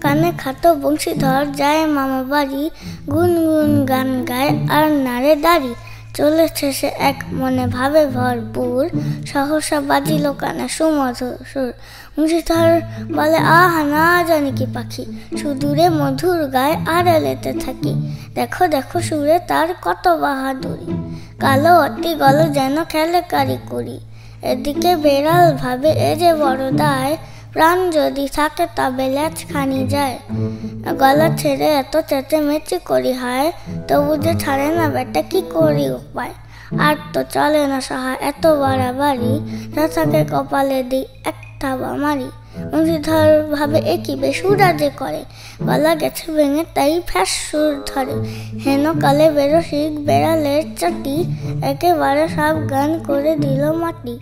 কানে খাটো বংশীধর যায় মামা বাড়ি, গুনগুন গান গায় আর নাড়ে দাড়ি। চলেছে সে এক মনে ভাবে ভরপুর, সহসা বাজিল কানে সুমধুর সুর। বংশীধর বলে আহা না জানি কি পাখি, সুদূরে মধুর গায় আড়ালেতে থাকি। দেখো দেখো সুরে তার কত বাহাদুরি, কালো অতি গল যেন খেলে কারি করি। এদিকে বেড়াল ভাবে এ যে বড় দায়, প্রাণ যদি থাকে তবে ল্যাজ খানি যায়। গলা ছেড়ে এত চেঁচেমেচি করি হায়, তবু যে ছাড়ে না বেটা কি করি উপায়। আর তো চলে না সাহা এত বাড়াবাড়ি, যা থাকে কপালে দিই এক থাবা মারি। বংশীধর ভাবে এ কি বেসুরা যে করে, গলা গেছে ভেঙে তাই ফ্যাস সুর ধরে। হেন কালে বেরো শিখ বেড়ালের চাটি, একেবারে সব গান করে দিল মাটি।